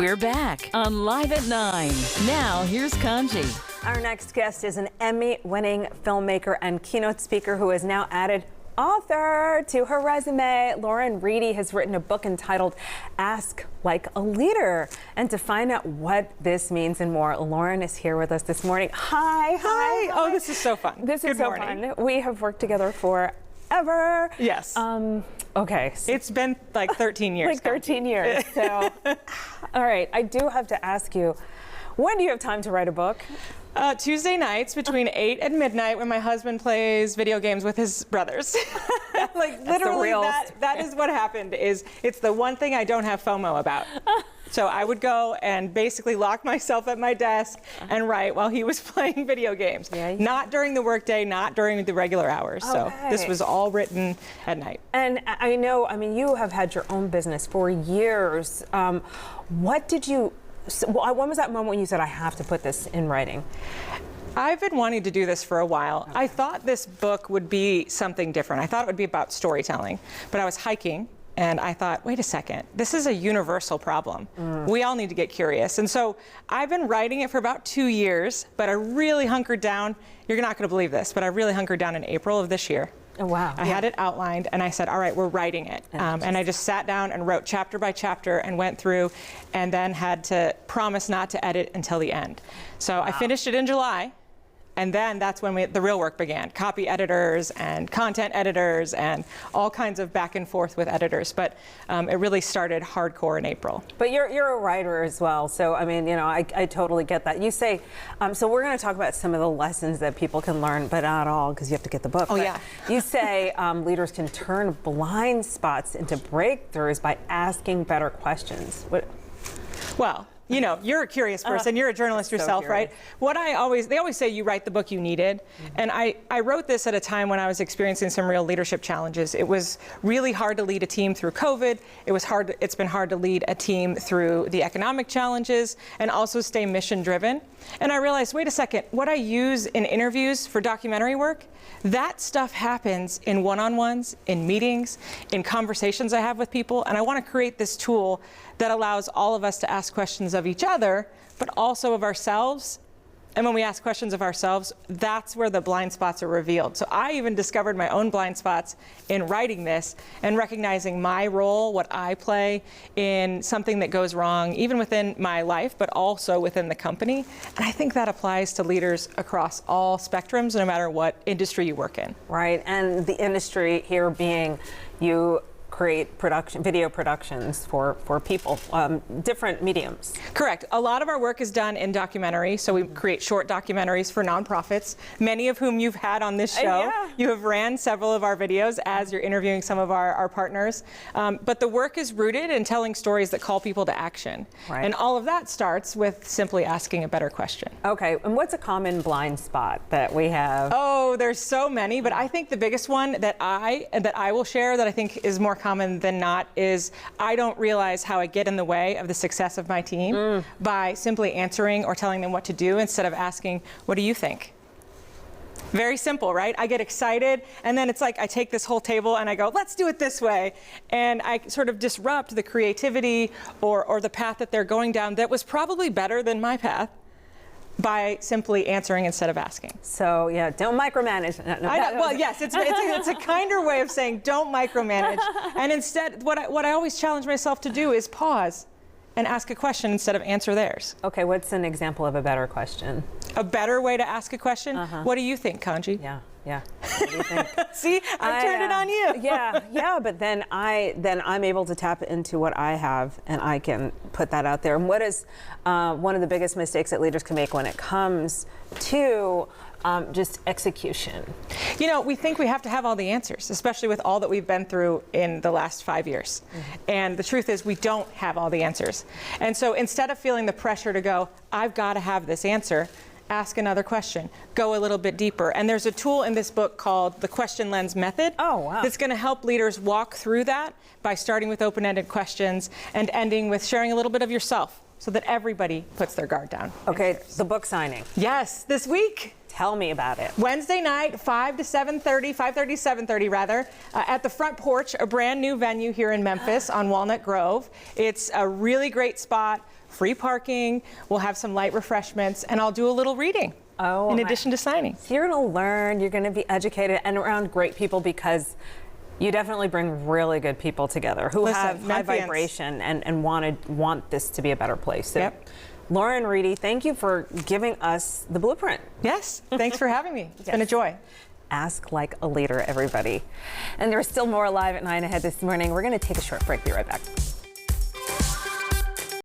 We're back on Live at 9. Now, here's Kanji. Our next guest is an Emmy-winning filmmaker and keynote speaker who has now added author to her resume. Lauren Reedy has written a book entitled Ask Like a Leader. And to find out what this means and more, Lauren is here with us this morning. Hi. Oh, this is so fun. This is so fun. We have worked together forever. Yes. Okay. So it's been like 13 years. like 13 years. So, all right. I do have to ask you, when do you have time to write a book? Tuesday nights between 8 and midnight when my husband plays video games with his brothers. Like literally that is what happened. It's the one thing I don't have FOMO about. So I would go and basically lock myself at my desk and write while he was playing video games. Yeah. Not during the workday, not during the regular hours. Okay. So this was all written at night. And I know, I mean, you have had your own business for years. When was that moment when you said, I have to put this in writing? I've been wanting to do this for a while. Okay. I thought this book would be something different. I thought it would be about storytelling, but I was hiking and I thought, wait a second, this is a universal problem. We all need to get curious. And so I've been writing it for about 2 years, but I really hunkered down. You're not gonna believe this, but I really hunkered down in April of this year. Oh, wow. I had it outlined and I said, all right, we're writing it. And I just sat down and wrote chapter by chapter and went through and then had to promise not to edit until the end. So I finished it in July. And then that's when the real work began. Copy editors and content editors and all kinds of back and forth with editors. But it really started hardcore in April. But you're a writer as well. So, I mean, you know, I totally get that. You say, so we're going to talk about some of the lessons that people can learn, but not all, because you have to get the book. Oh, but yeah. You say leaders can turn blind spots into breakthroughs by asking better questions. Well, you know, you're a curious person. You're a journalist yourself, right? They always say you write the book you needed. And I wrote this at a time when I was experiencing some real leadership challenges. It was really hard to lead a team through COVID. It's been hard to lead a team through the economic challenges and also stay mission driven. And I realized, wait a second, what I use in interviews for documentary work, that stuff happens in one-on-ones, in meetings, in conversations I have with people. And I want to create this tool that allows all of us to ask questions of each other, but also of ourselves. And when we ask questions of ourselves, that's where the blind spots are revealed. So I even discovered my own blind spots in writing this and recognizing my role, what I play in something that goes wrong, even within my life, but also within the company. And I think that applies to leaders across all spectrums, no matter what industry you work in. Right, and the industry here being you create video productions for people, different mediums. Correct. A lot of our work is done in documentary, so we create short documentaries for nonprofits, many of whom you've had on this show. Yeah. You have ran several of our videos as you're interviewing some of our partners. But the work is rooted in telling stories that call people to action. Right. And all of that starts with simply asking a better question. Okay, and what's a common blind spot that we have? Oh, there's so many, but I think the biggest one that I will share that I think is more common than not is I don't realize how I get in the way of the success of my team by simply answering or telling them what to do instead of asking, what do you think? Very simple, right? I get excited, and then it's like I take this whole table and I go, let's do it this way. And I sort of disrupt the creativity or the path that they're going down that was probably better than my path by simply answering instead of asking. So yeah, don't micromanage. Well, yes, it's a kinder way of saying don't micromanage. And instead, what I always challenge myself to do is pause and ask a question instead of answer theirs. Okay, what's an example of a better question? A better way to ask a question? What do you think, Kanji? Yeah. What do you think? See, I turned it on you. Yeah, but then I'm able to tap into what I have and I can put that out there. And what is one of the biggest mistakes that leaders can make when it comes to just execution? You know, we think we have to have all the answers, especially with all that we've been through in the last 5 years. And the truth is we don't have all the answers. And so instead of feeling the pressure to go, I've got to have this answer, ask another question, go a little bit deeper. And there's a tool in this book called the Question Lens Method. Oh, wow. That's going to help leaders walk through that by starting with open-ended questions and ending with sharing a little bit of yourself so that everybody puts their guard down. Okay, the book signing. Yes, this week. Tell me about it. Wednesday night, 5 to 7:30, 5:30 to 7:30 rather, at the Front Porch, a brand new venue here in Memphis on Walnut Grove. It's a really great spot free parking, we'll have some light refreshments, and I'll do a little reading in addition to signing. So you're going to learn, you're going to be educated and around great people, because you definitely bring really good people together who have high vibration and want this to be a better place. So, Lauren Reedy, thank you for giving us the blueprint. Yes, thanks for having me. It's been a joy. Ask like a leader, everybody. And there's still more Live at 9 ahead this morning. We're going to take a short break. Be right back.